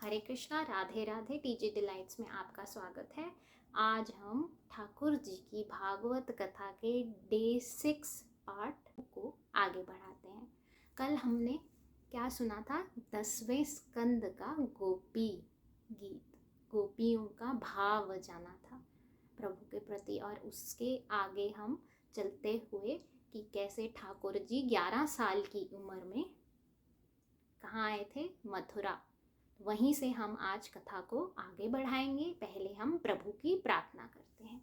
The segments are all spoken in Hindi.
हरे कृष्णा, राधे राधे। टीजे डिलाइट्स में आपका स्वागत है। आज हम ठाकुर जी की भागवत कथा के डे 6 पार्ट को आगे बढ़ाते हैं। कल हमने क्या सुना था? 10वें स्कंद का गोपी गीत, गोपियों का भाव जाना था प्रभु के प्रति, और उसके आगे हम चलते हुए कि कैसे ठाकुर जी 11 साल की उम्र में कहाँ आए थे? मथुरा। वहीं से हम आज कथा को आगे बढ़ाएंगे। पहले हम प्रभु की प्रार्थना करते हैं।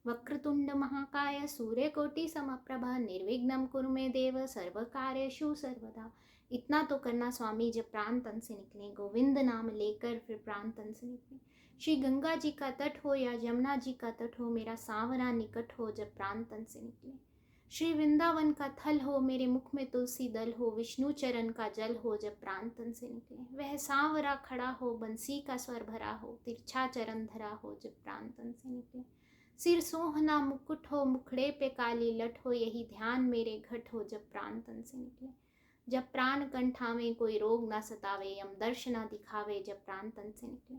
वक्रतुंड महाकाय सूर्यकोटि समप्रभा निर्विघ्नं कुरु मे देव सर्वकार्येषु सर्वदा। इतना तो करना स्वामी जब प्राण तन से निकले, गोविंद नाम लेकर फिर प्राण तन से निकले। श्री गंगा जी का तट हो या जमुना जी का तट हो, मेरा सांवरा निकट हो जब प्राण तन से निकले। श्री वृंदावन का थल हो, मेरे मुख में तुलसी दल हो, विष्णु चरण का जल हो जब प्राण तन से निकले। वह सांवरा खड़ा हो, बंसी का स्वर भरा हो, तिरछा चरण धरा हो जब प्राण तन से निकले। सिर सोहना मुकुट हो, मुखड़े पे काली लट हो, यही ध्यान मेरे घट हो जब प्राण तन से निकले। जब प्राण कंठावे कोई रोग ना सतावे, यम दर्श ना दिखावे जब प्राण तन से निकले।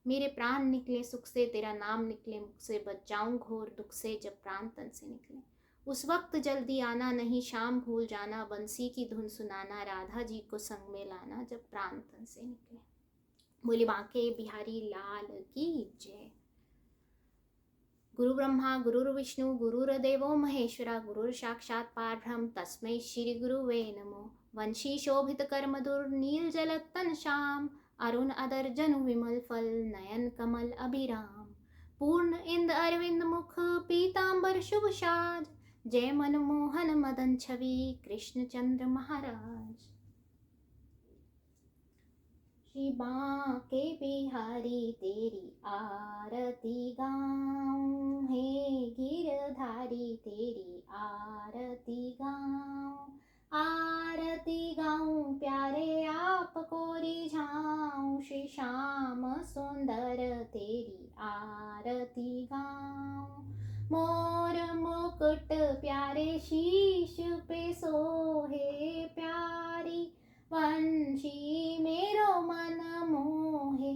मेरे प्राण निकले सुख से, तेरा नाम निकले मुख से, बच जाऊं घोर दुख से जब प्राण तन से निकले। उस वक्त जल्दी आना, नहीं शाम भूल जाना, बंसी की धुन सुनाना, राधा जी को संग में लाना जब प्राण तन से निकले। बोले बांके बिहारी लाल की जय। गुरु ब्रह्मा गुरुर्विष्णु गुरुर्देवो महेश्वरा, गुरुर साक्षात् परब्रह्म तस्मै श्री गुरुवे नमो। वंशी शोभित कर मधुर नील जलत तन श्याम, अरुण अदर जनु विमल फल नयन कमल अभिराम। पूर्ण इंद अरविंद मुख पीतांबर शुभ साज, जय मनमोहन मदन छवि कृष्ण चंद्र महाराज। श्री बांके बिहारी तेरी आरती गाऊं, हे गिरधारी तेरी आरती गाऊं। आरती गाऊं प्यारे आपको रिझाऊं, श्री श्याम सुंदर तेरी आरती गाऊं। मोर मुकुट प्यारे शीश पे सोहे, प्यारी वंशी मेरो मन मोहे।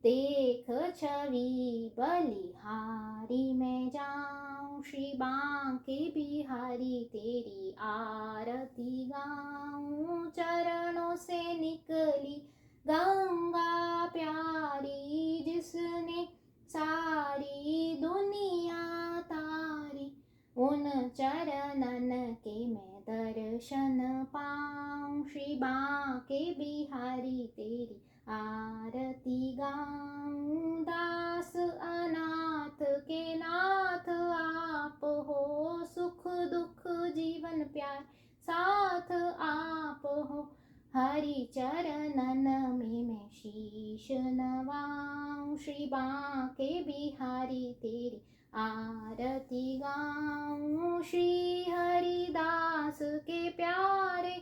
देख छवि बलिहारी मैं जाऊं, श्री बांके बिहारी तेरी आरती गाऊं। चरणों से निकली गंगा प्यारी, जिसने सारी दुनिया तारी। उन चरणन के मैं दर्शन पाऊं, श्री बांके बिहारी तेरी आरती गाऊं। दास अनाथ के नाथ आप हो, सुख दुख जीवन प्यार साथ आप हो। हरि चरणन में मैं शीश नवाऊं, श्री बांके बिहारी तेरी आरती गाऊं। श्री हरिदास के प्यारे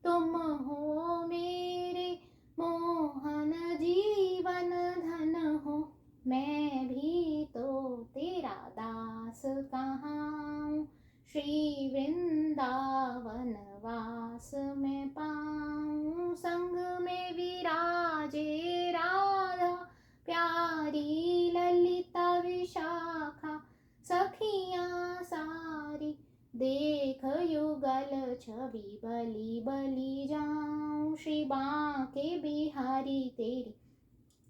तुम हो मेरे, मोहन जीवन धन हो। मैं भी तो तेरा दास कहाऊं, श्री वृंदावन वास में पाऊं। संग में विराजे राधा प्यारी, ललिता विशाखा सखियां सारी। देख युगल छवि बलि बलि जाऊं, श्री बांके बिहारी तेरी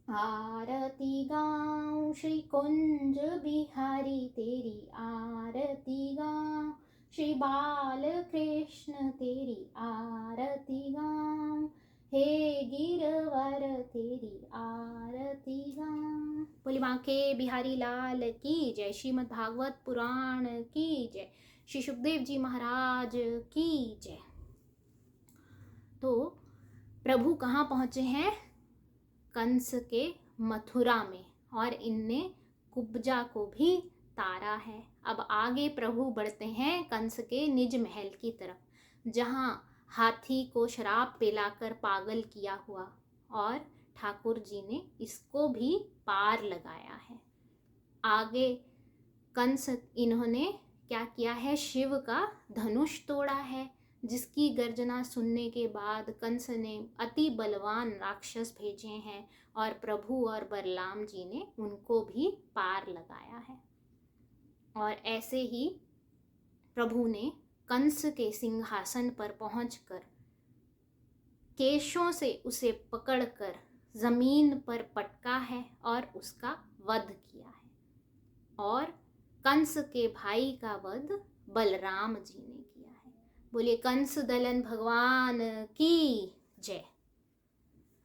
आरती गाऊं। श्री कुंज बिहारी तेरी आरती गाऊं, श्री बाल कृष्ण तेरी आरती गाऊं। हे गिरवर तेरी आरती गाऊं। बोली बांके बिहारी लाल की जय। श्रीमद् भागवत पुराण की जय। श्री सुखदेव जी महाराज की जय। तो प्रभु कहाँ पहुँचे हैं? कंस के मथुरा में, और इनने कुब्जा को भी तारा है। अब आगे प्रभु बढ़ते हैं कंस के निज महल की तरफ, जहाँ हाथी को शराब पिलाकर पागल किया हुआ, और ठाकुर जी ने इसको भी पार लगाया है। आगे कंस इन्होंने क्या किया है? शिव का धनुष तोड़ा है, जिसकी गर्जना सुनने के बाद कंस ने अति बलवान राक्षस भेजे हैं और प्रभु और बलराम जी ने उनको भी पार लगाया है। और ऐसे ही प्रभु ने कंस के सिंहासन पर पहुंचकर केशों से उसे पकड़कर जमीन पर पटका है और उसका वध किया है। और कंस के भाई का वध बलराम जी ने किया है। बोले कंस दलन भगवान की जय।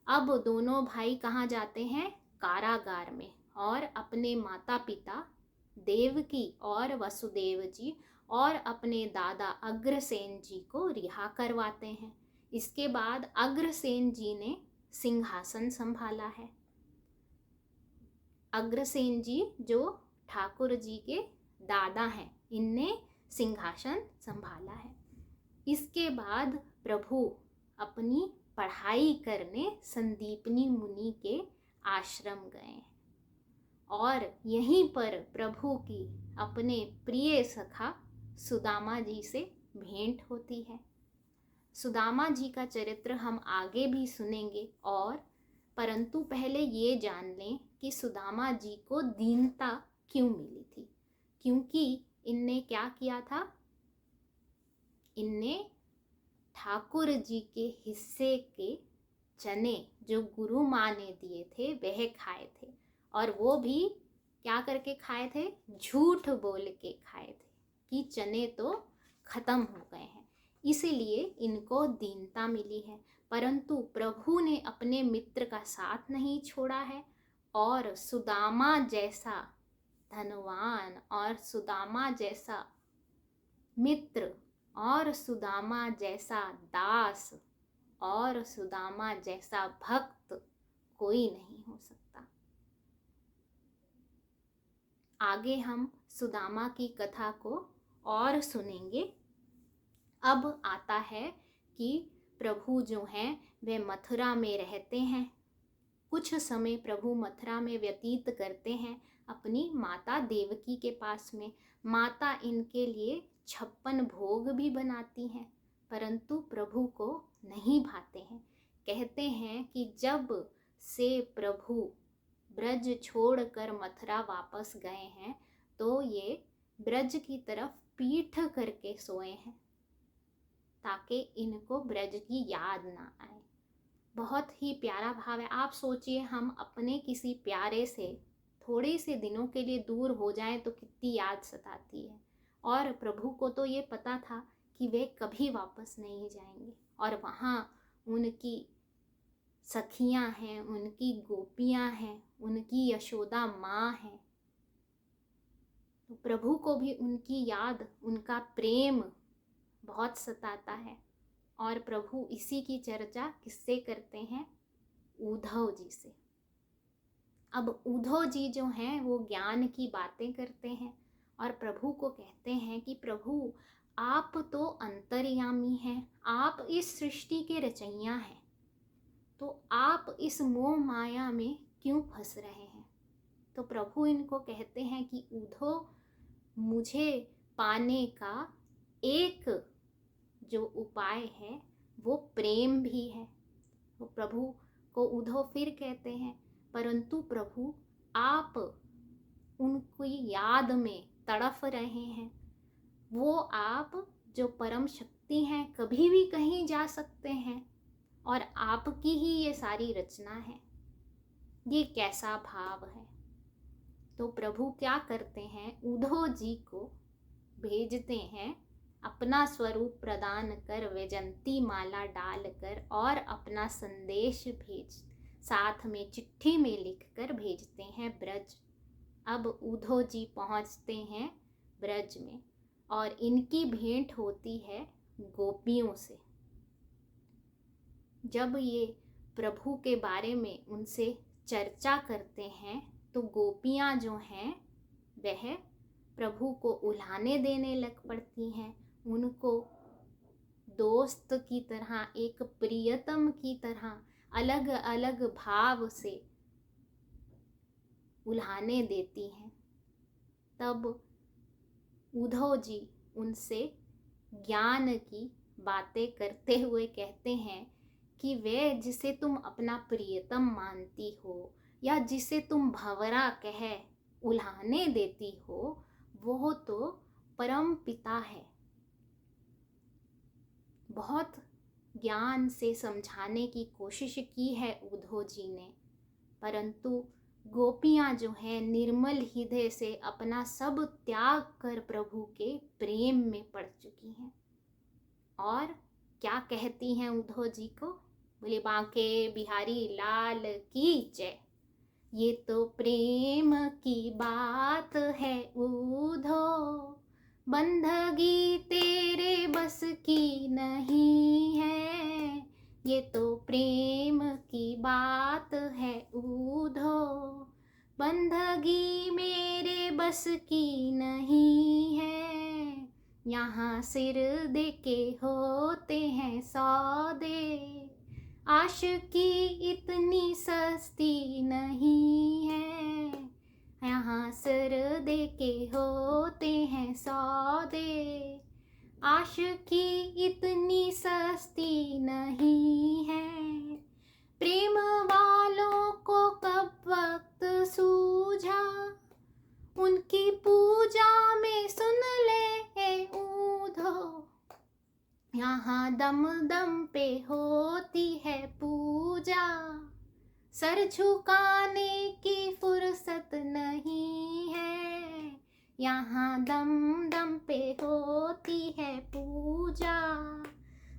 अब दोनों भाई कहाँ जाते हैं? कारागार में, और अपने माता पिता देवकी और वसुदेव जी और अपने दादा अग्रसेन जी को रिहा करवाते हैं। इसके बाद अग्रसेन जी ने सिंहासन संभाला है। अग्रसेन जी जो ठाकुर जी के दादा हैं, इनने सिंहासन संभाला है। इसके बाद प्रभु अपनी पढ़ाई करने संदीपनी मुनि के आश्रम गए और यहीं पर प्रभु की अपने प्रिय सखा सुदामा जी से भेंट होती है। सुदामा जी का चरित्र हम आगे भी सुनेंगे, और परंतु पहले ये जान लें कि सुदामा जी को दीनता क्यों मिली थी। क्योंकि इनने क्या किया था? इनने ठाकुर जी के हिस्से के चने जो गुरु माँ ने दिए थे वह खाए थे, और वो भी क्या करके खाए थे? झूठ बोल के खाए थे कि चने तो खत्म हो गए हैं, इसीलिए इनको दीनता मिली है। परंतु प्रभु ने अपने मित्र का साथ नहीं छोड़ा है, और सुदामा जैसा धनवान और सुदामा जैसा मित्र और सुदामा जैसा दास और सुदामा जैसा भक्त कोई नहीं हो सकता। आगे हम सुदामा की कथा को और सुनेंगे। अब आता है कि प्रभु जो हैं वे मथुरा में रहते हैं। कुछ समय प्रभु मथुरा में व्यतीत करते हैं अपनी माता देवकी के पास में। माता इनके लिए 56 भोग भी बनाती हैं, परंतु प्रभु को नहीं भाते हैं। कहते हैं कि जब से प्रभु ब्रज छोड़कर मथुरा वापस गए हैं तो ये ब्रज की तरफ पीठ करके सोए हैं ताकि इनको ब्रज की याद ना आए। बहुत ही प्यारा भाव है। आप सोचिए, हम अपने किसी प्यारे से थोड़े से दिनों के लिए दूर हो जाएं तो कितनी याद सताती है। और प्रभु को तो ये पता था कि वे कभी वापस नहीं जाएंगे, और वहाँ उनकी सखियाँ हैं, उनकी गोपियाँ हैं, उनकी यशोदा माँ है। तो प्रभु को भी उनकी याद, उनका प्रेम बहुत सताता है। और प्रभु इसी की चर्चा किससे करते हैं? उद्धव जी से। अब उद्धव जी जो हैं वो ज्ञान की बातें करते हैं और प्रभु को कहते हैं कि प्रभु आप तो अंतर्यामी हैं, आप इस सृष्टि के रचयिया हैं, तो आप इस मोह माया में क्यों फंस रहे हैं? तो प्रभु इनको कहते हैं कि उद्धव, मुझे पाने का एक जो उपाय है वो प्रेम भी है। तो प्रभु को उद्धव फिर कहते हैं, परंतु प्रभु आप उनकी याद में तड़फ रहे हैं। वो आप जो परम शक्ति हैं, कभी भी कहीं जा सकते हैं, और आपकी ही ये सारी रचना है। ये कैसा भाव है? तो प्रभु क्या करते हैं? उद्धव जी को भेजते हैं अपना स्वरूप प्रदान कर, वैजंती माला डालकर, और अपना संदेश साथ में चिट्ठी में लिखकर भेजते हैं ब्रज। अब उद्धव जी पहुंचते हैं ब्रज में और इनकी भेंट होती है गोपियों से। जब ये प्रभु के बारे में उनसे चर्चा करते हैं तो गोपियां जो हैं वह प्रभु को उल्हाने देने लग पड़ती हैं। उनको दोस्त की तरह, एक प्रियतम की तरह अलग अलग भाव से उल्हाने देती हैं। तब उद्धव जी उनसे ज्ञान की बातें करते हुए कहते हैं कि वे जिसे तुम अपना प्रियतम मानती हो या जिसे तुम भंवरा कह उल्हाने देती हो, वो तो परम पिता है। बहुत ज्ञान से समझाने की कोशिश की है उद्धव जी ने, परंतु गोपियां जो है निर्मल हृदय से अपना सब त्याग कर प्रभु के प्रेम में पड़ चुकी हैं। और क्या कहती हैं उद्धव जी को? बोले बांके बिहारी लाल की जय। ये तो प्रेम की बात है उद्धव, बंधगी तेरे बस की नहीं है। ये तो प्रेम की बात है उद्धव, बंधगी मेरे बस की नहीं है। यहाँ सिर दे के होते हैं सौदे, आशिकी इतनी सस्ती नहीं है। यहाँ सिर दे के होते हैं सौदे, आशिकी इतनी सस्ती नहीं है। प्रेम वालों को कब वक्त सूझा, उनकी पूजा में सुन ले उद्धव। यहाँ दम दम पे होती है पूजा, सर झुकाने की फुर्सत नहीं है। यहाँ दम दम पे होती है पूजा,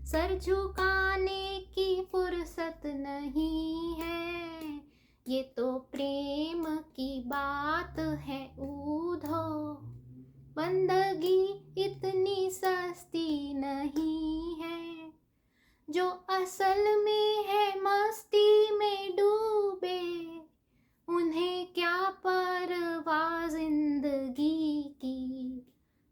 सर झुकाने की फुर्सत नहीं है। ये तो प्रेम की बात है उद्धव, बंदगी इतनी सस्ती नहीं है। जो असल में है मस्ती में डूबे, उन्हें क्या परवाह जिंदगी की।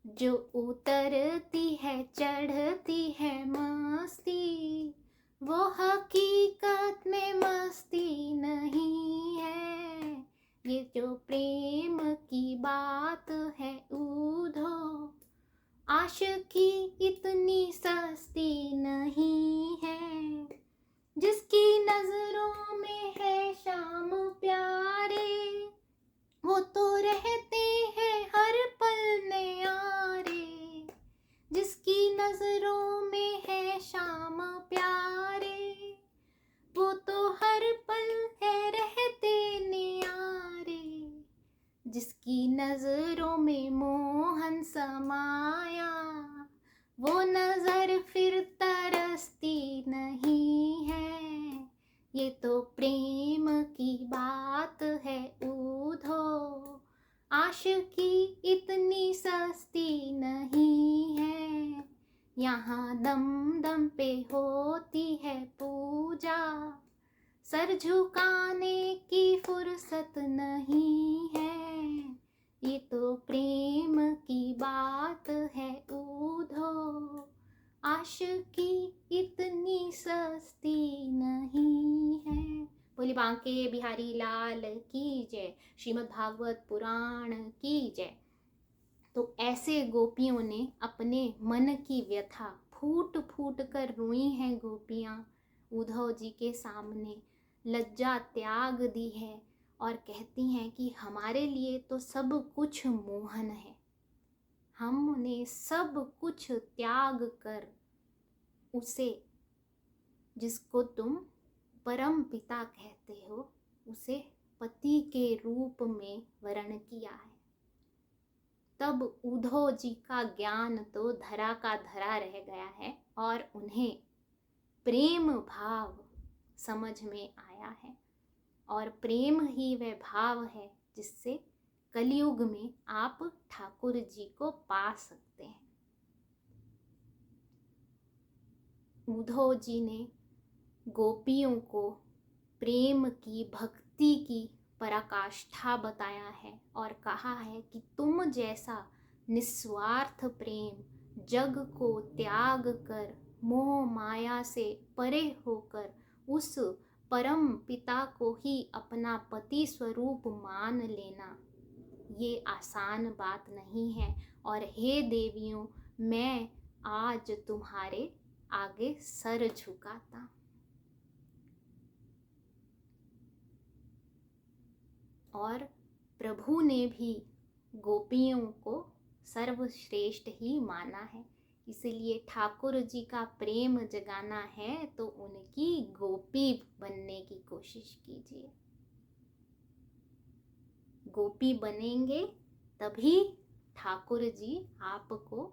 जो उतरती है चढ़ती है मस्ती, वो हकीकत में मस्ती नहीं है। ये जो प्रेम की बात है उद्धव, आशिकी इतनी सस्ती नहीं है। जिसकी नजरों में है शाम प्यारे, वो तो रहते हैं हर पल न्यारे। जिसकी नजरों में है शाम प्यारे, वो तो हर पल है रहते न्यारे। जिसकी नजरों में मोहन समाया, वो नजर फिर तरसती नहीं है। ये तो प्रेम की बात है उद्धव, आशिकी इतनी सस्ती नहीं है। यहाँ दम दम पे होती है पूजा, सर झुकाने की फुर्सत नहीं है। ये तो प्रेम की बात है उद्धव, आशिकी इतनी सस्ती नहीं है। बोली बांके बिहारी लाल की जय, श्रीमद् भागवत पुराण की जय। तो ऐसे गोपियों ने अपने मन की व्यथा फूट फूट कर रोई हैं गोपियाँ उद्धव जी के सामने, लज्जा त्याग दी है और कहती हैं कि हमारे लिए तो सब कुछ मोहन है। हमने सब कुछ त्याग कर उसे, जिसको तुम परम पिता कहते हो, उसे पति के रूप में वर्ण किया है। तब उद्धव जी का ज्ञान तो धरा का धरा रह गया है और उन्हें प्रेम भाव समझ में आया है। और प्रेम ही वह भाव है जिससे कलयुग में आप ठाकुर जी को पा सकते हैं। उद्धव जी ने गोपियों को प्रेम की भक्ति की पराकाष्ठा बताया है और कहा है कि तुम जैसा निस्वार्थ प्रेम जग को त्याग कर मोह माया से परे होकर उस परम पिता को ही अपना पति स्वरूप मान लेना, ये आसान बात नहीं है। और हे देवियों, मैं आज तुम्हारे आगे सर झुकाता। और प्रभु ने भी गोपियों को सर्वश्रेष्ठ ही माना है, इसलिए ठाकुर जी का प्रेम जगाना है तो उनकी गोपी बनने की कोशिश कीजिए। गोपी बनेंगे तभी ठाकुर जी आपको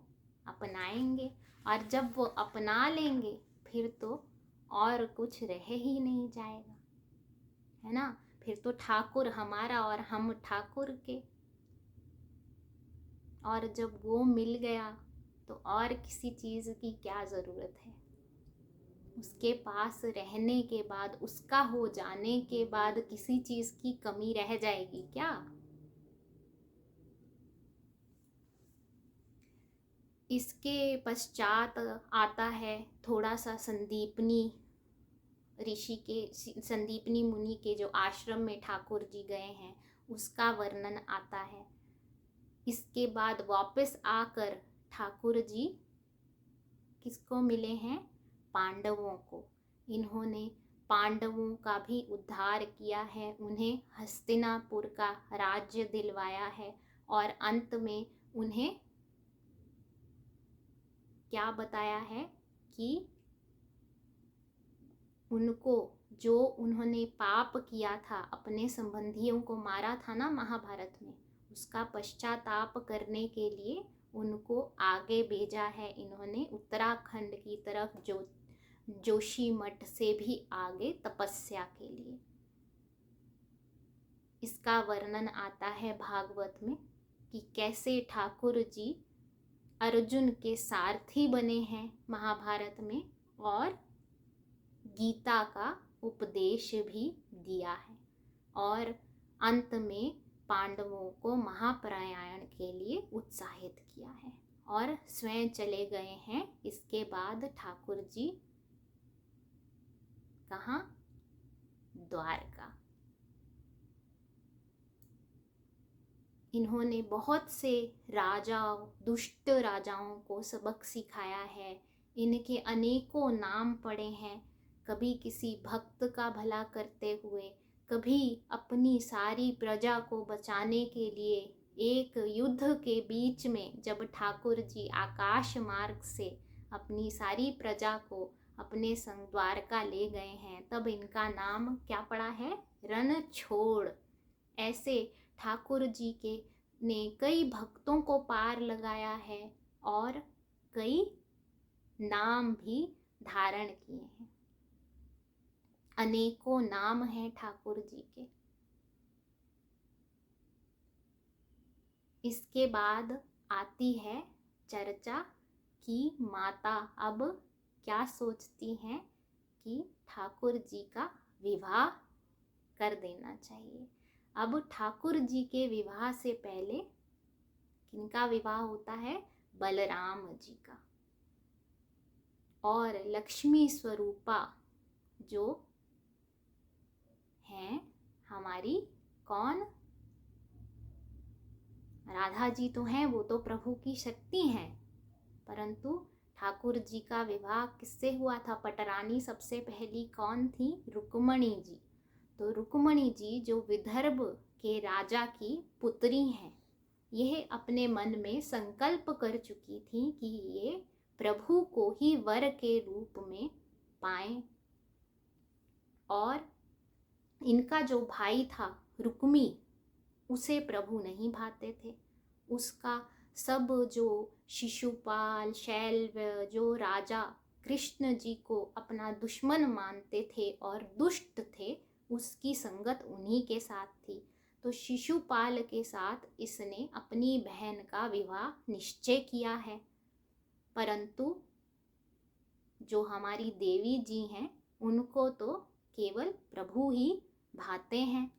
अपनाएंगे, और जब वो अपना लेंगे फिर तो और कुछ रह ही नहीं जाएगा, है ना। फिर तो ठाकुर हमारा और हम ठाकुर के। और जब वो मिल गया तो और किसी चीज़ की क्या ज़रूरत है। उसके पास रहने के बाद, उसका हो जाने के बाद किसी चीज़ की कमी रह जाएगी क्या। इसके पश्चात आता है थोड़ा सा संदीपनी ऋषि के, संदीपनी मुनि के जो आश्रम में ठाकुर जी गए हैं उसका वर्णन आता है। इसके बाद वापस आकर ठाकुर जी किसको मिले हैं, पांडवों को। इन्होंने पांडवों का भी उद्धार किया है, उन्हें हस्तिनापुर का राज्य दिलवाया है, और अंत में उन्हें क्या बताया है कि उनको जो उन्होंने पाप किया था, अपने संबंधियों को मारा था ना महाभारत में, उसका पश्चाताप करने के लिए उनको आगे भेजा है इन्होंने उत्तराखंड की तरफ, जो जोशी मठ से भी आगे तपस्या के लिए। इसका वर्णन आता है भागवत में कि कैसे ठाकुर जी अर्जुन के सारथी बने हैं महाभारत में, और गीता का उपदेश भी दिया है, और अंत में पांडवों को महाप्रयाण के लिए उत्साहित किया है, और स्वयं चले गए हैं। इसके बाद ठाकुर जी कहाँ, द्वारका। इन्होंने बहुत से राजाओं, दुष्ट राजाओं को सबक सिखाया है, इनके अनेकों नाम पड़े हैं, कभी किसी भक्त का भला करते हुए, कभी अपनी सारी प्रजा को बचाने के लिए। एक युद्ध के बीच में जब ठाकुर जी आकाश मार्ग से अपनी सारी प्रजा को अपने संग द्वारका ले गए हैं, तब इनका नाम क्या पड़ा है, रणछोड़। ऐसे ठाकुर जी के ने कई भक्तों को पार लगाया है और कई नाम भी धारण किए हैं। अनेकों नाम हैं ठाकुर जी के। इसके बाद आती है चर्चा कि माता अब क्या सोचती हैं कि ठाकुर जी का विवाह कर देना चाहिए। अब ठाकुर जी के विवाह से पहले किनका विवाह होता है, बलराम जी का। और लक्ष्मी स्वरूपा जो हैं हमारी, कौन, राधा जी तो हैं, वो तो प्रभु की शक्ति हैं, परंतु ठाकुर जी का विवाह किससे हुआ था, पटरानी सबसे पहली कौन थी, रुक्मणी जी। तो रुक्मणी जी जो विदर्भ के राजा की पुत्री हैं, यह अपने मन में संकल्प कर चुकी थी कि ये प्रभु को ही वर के रूप में पाएं। और इनका जो भाई था रुक्मी, उसे प्रभु नहीं भाते थे। उसका सब जो शिशुपाल, शैल्य, जो राजा कृष्ण जी को अपना दुश्मन मानते थे और दुष्ट थे, उसकी संगत उन्हीं के साथ थी। तो शिशुपाल के साथ इसने अपनी बहन का विवाह निश्चय किया है, परंतु जो हमारी देवी जी हैं उनको तो केवल प्रभु ही भाते हैं।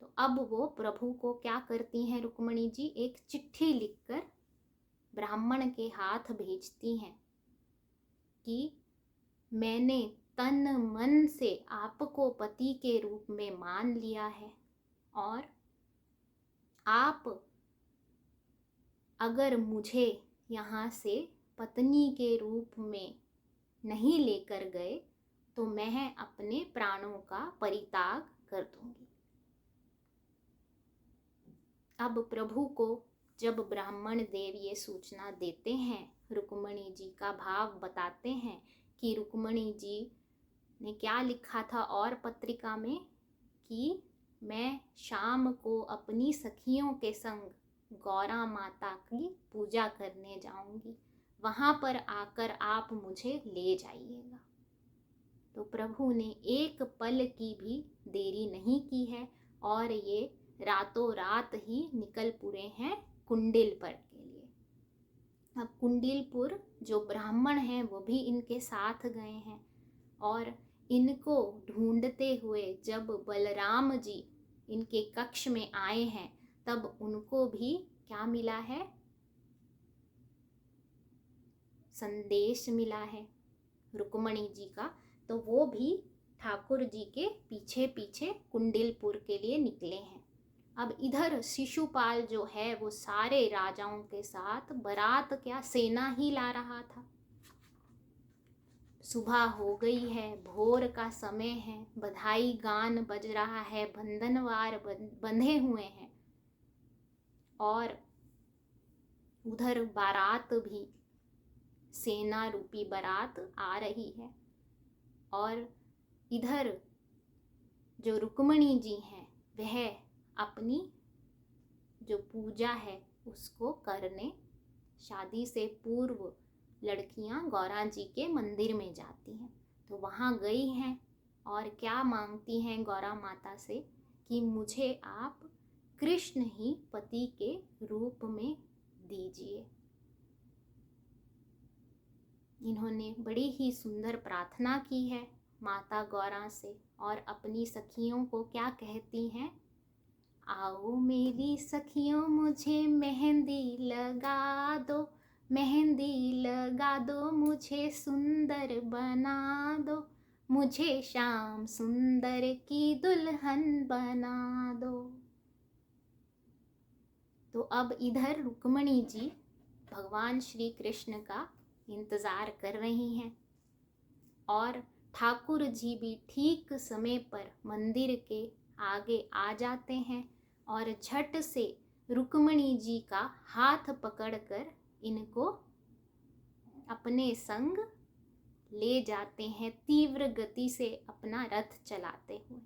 तो अब वो प्रभु को क्या करती हैं रुक्मणी जी, एक चिट्ठी लिखकर ब्राह्मण के हाथ भेजती हैं कि मैंने तन मन से आपको पति के रूप में मान लिया है, और आप अगर मुझे यहाँ से पत्नी के रूप में नहीं लेकर गए तो मैं अपने प्राणों का परित्याग कर दूंगी। अब प्रभु को जब ब्राह्मण देव ये सूचना देते हैं, रुक्मणी जी का भाव बताते हैं कि रुक्मणी जी ने क्या लिखा था और पत्रिका में कि मैं शाम को अपनी सखियों के संग गौरा माता की पूजा करने जाऊंगी, वहां पर आकर आप मुझे ले जाइएगा। तो प्रभु ने एक पल की भी देरी नहीं की है और ये रातों रात ही निकल पुरे हैं कुंडिलपुर के लिए। अब कुंडिलपुर जो ब्राह्मण हैं वो भी इनके साथ गए हैं और इनको ढूंढते हुए जब बलराम जी इनके कक्ष में आए हैं तब उनको भी क्या मिला है, संदेश मिला है रुक्मणी जी का। तो वो भी ठाकुर जी के पीछे पीछे कुंडिलपुर के लिए निकले हैं। अब इधर शिशुपाल जो है वो सारे राजाओं के साथ बारात क्या सेना ही ला रहा था। सुबह हो गई है, भोर का समय है, बधाई गान बज रहा है, बंधनवार बंधे हुए हैं और उधर बारात भी सेना रूपी बारात आ रही है और इधर जो रुक्मणी जी हैं वह अपनी जो पूजा है उसको करने शादी से पूर्व लड़कियां गौरा जी के मंदिर में जाती हैं। तो वहाँ गई हैं और क्या मांगती हैं गौरा माता से कि मुझे आप कृष्ण ही पति के रूप में दीजिए। इन्होंने बड़ी ही सुंदर प्रार्थना की है माता गौरा से और अपनी सखियों को क्या कहती हैं, आओ मेरी सखियों मुझे मेहंदी लगा दो, मेहंदी लगा दो, मुझे सुंदर बना दो, मुझे श्याम सुंदर की दुल्हन बना दो। तो अब इधर रुक्मणी जी भगवान श्री कृष्ण का इंतजार कर रही हैं और ठाकुर जी भी ठीक समय पर मंदिर के आगे आ जाते हैं और झट से रुक्मणी जी का हाथ पकड़कर इनको अपने संग ले जाते हैं, तीव्र गति से अपना रथ चलाते हुए।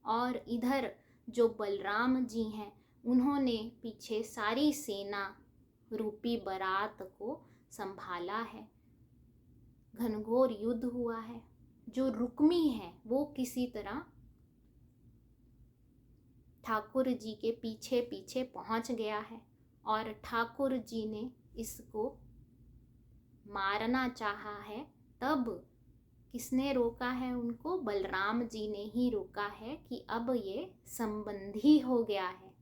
और इधर जो बलराम जी हैं उन्होंने पीछे सारी सेना रूपी बारात को संभाला है। घनघोर युद्ध हुआ है। जो रुक्मी है वो किसी तरह ठाकुर जी के पीछे पीछे पहुंच गया है और ठाकुर जी ने इसको मारना चाहा है। तब किसने रोका है उनको? बलराम जी ने ही रोका है कि अब ये संबंधी हो गया है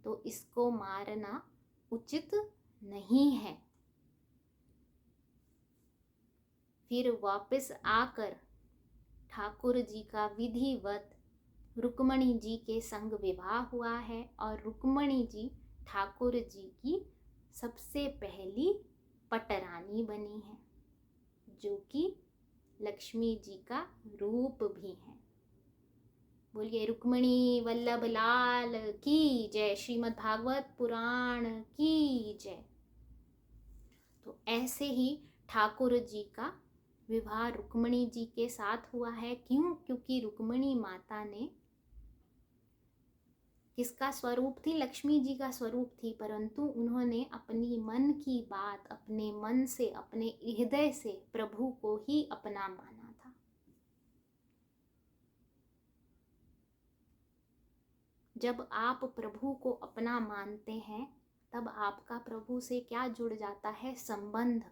तो इसको मारना उचित नहीं है। फिर वापस आकर ठाकुर जी का विधिवत रुक्मणी जी के संग विवाह हुआ है और रुक्मणी जी ठाकुर जी की सबसे पहली पटरानी बनी है, जो कि लक्ष्मी जी का रूप भी है। बोलिए रुक्मणी वल्लभ लाल की जय, श्रीमद् भागवत पुराण की जय। तो ऐसे ही ठाकुर जी का विवाह रुक्मणी जी के साथ हुआ है। क्यों? क्योंकि रुक्मणी माता ने किसका स्वरूप थी? लक्ष्मी जी का स्वरूप थी, परंतु उन्होंने अपनी मन की बात अपने मन से, अपने हृदय से प्रभु को ही अपना माना था। जब आप प्रभु को अपना मानते हैं तब आपका प्रभु से क्या जुड़ जाता है? संबंध।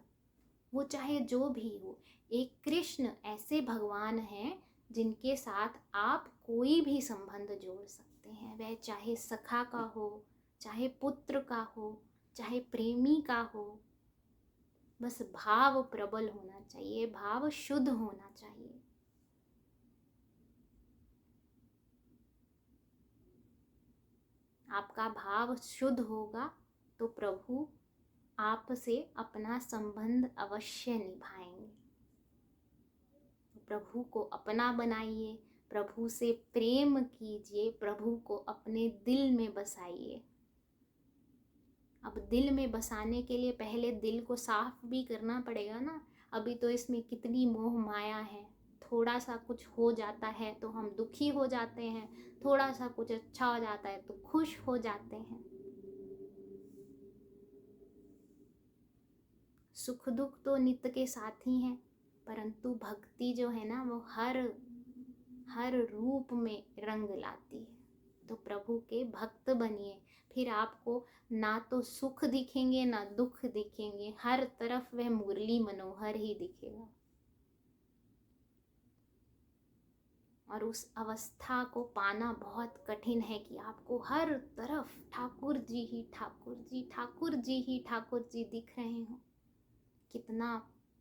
वो चाहे जो भी हो। एक कृष्ण ऐसे भगवान हैं जिनके साथ आप कोई भी संबंध जोड़ सकते हैं। वह चाहे सखा का हो, चाहे पुत्र का हो, चाहे प्रेमी का हो। बस भाव प्रबल होना चाहिए, भाव शुद्ध होना चाहिए। आपका भाव शुद्ध होगा तो प्रभु आपसे अपना संबंध अवश्य निभाएंगे। प्रभु को अपना बनाइए, प्रभु से प्रेम कीजिए, प्रभु को अपने दिल में बसाइए। अब दिल में बसाने के लिए पहले दिल को साफ भी करना पड़ेगा ना। अभी तो इसमें कितनी मोह माया है, थोड़ा सा कुछ हो जाता है तो हम दुखी हो जाते हैं, थोड़ा सा कुछ अच्छा हो जाता है तो खुश हो जाते हैं। सुख दुख तो नित्य के साथी हैं, परंतु भक्ति जो है ना वो हर रूप में रंग लाती है। तो प्रभु के भक्त बनिए, फिर आपको ना तो सुख दिखेंगे ना दुख दिखेंगे, हर तरफ वह मुरली मनोहर ही दिखेगा। और उस अवस्था को पाना बहुत कठिन है कि आपको हर तरफ ठाकुर जी ही ठाकुर जी, ठाकुर जी ही ठाकुर जी दिख रहे हो। कितना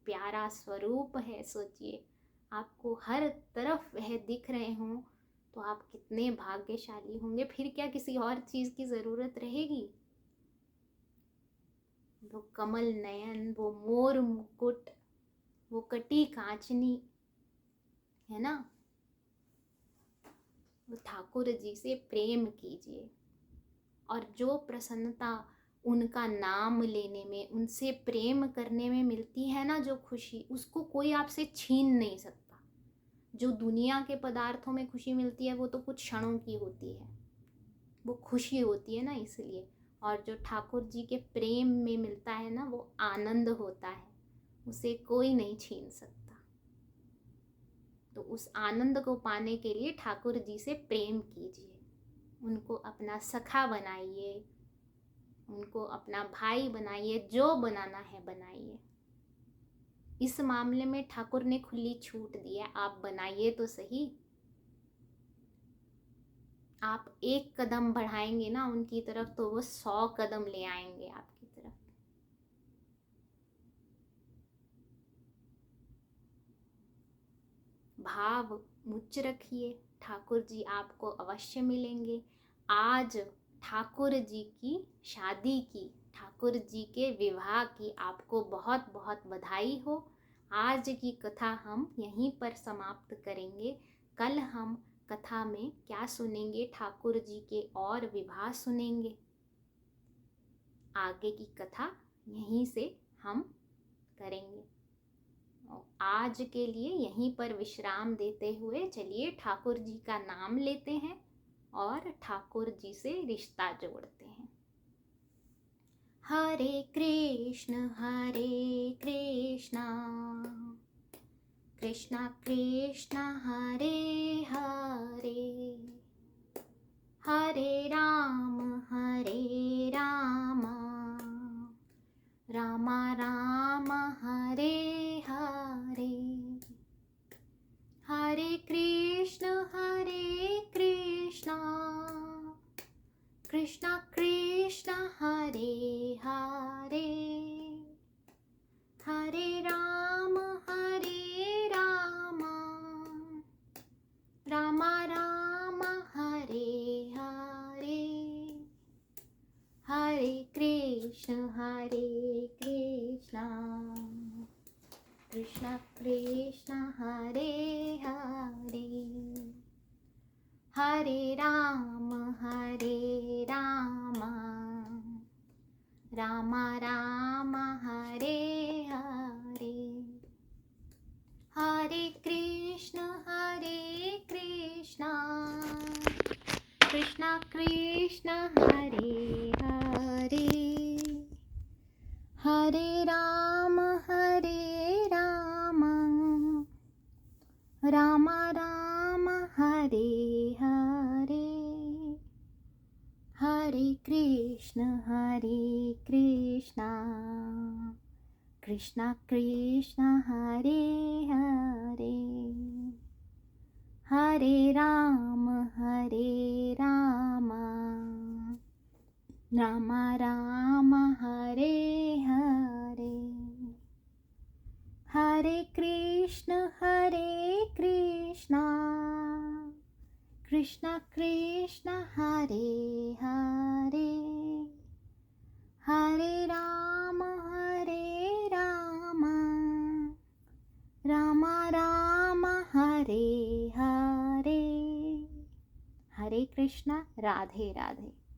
प्यारा स्वरूप है, सोचिए। आपको हर तरफ वह दिख रहे हों तो आप कितने भाग्यशाली होंगे। फिर क्या किसी और चीज की जरूरत रहेगी? वो कमल नयन, वो मोर मुकुट, वो कटी कांचनी, है ना। वो ठाकुर जी से प्रेम कीजिए, और जो प्रसन्नता उनका नाम लेने में, उनसे प्रेम करने में मिलती है ना, जो खुशी, उसको कोई आपसे छीन नहीं सकता। जो दुनिया के पदार्थों में खुशी मिलती है वो तो कुछ क्षणों की होती है, वो खुशी होती है ना, इसलिए। और जो ठाकुर जी के प्रेम में मिलता है ना, वो आनंद होता है, उसे कोई नहीं छीन सकता। तो उस आनंद को पाने के लिए ठाकुर जी से प्रेम कीजिए, उनको अपना सखा बनाइए, उनको अपना भाई बनाइए, जो बनाना है बनाइए। इस मामले में ठाकुर ने खुली छूट दी है, आप बनाइए तो सही। आप एक कदम बढ़ाएंगे ना उनकी तरफ तो वो 100 कदम ले आएंगे आपकी तरफ। भाव उच्च रखिए, ठाकुर जी आपको अवश्य मिलेंगे। आज ठाकुर जी की शादी की, ठाकुर जी के विवाह की आपको बहुत बहुत बधाई हो। आज की कथा हम यहीं पर समाप्त करेंगे। कल हम कथा में क्या सुनेंगे? ठाकुर जी के और विवाह सुनेंगे। आगे की कथा यहीं से हम करेंगे। आज के लिए यहीं पर विश्राम देते हुए चलिए ठाकुर जी का नाम लेते हैं और ठाकुर जी से रिश्ता जोड़ते हैं। हरे कृष्ण कृष्णा कृष्ण हरे हरे, हरे राम राम राम हरे हरे, हरे कृष्ण कृष्ण कृष्ण हरे हरे, हरे राम राम राम हरे हरे, हरे कृष्ण कृष्ण कृष्ण हरे हरे, हरे राम राम राम हरे हरे, हरे कृष्ण कृष्ण कृष्ण हरे हरे, हरे राम राम राम हरे हरे, हरे कृष्ण कृष्ण कृष्ण हरे हरे, हरे राम राम राम हरे हरे, हरे कृष्ण कृष्ण कृष्ण हरे हरे, हरे राम राम राम हरे कृष्णा, राधे राधे।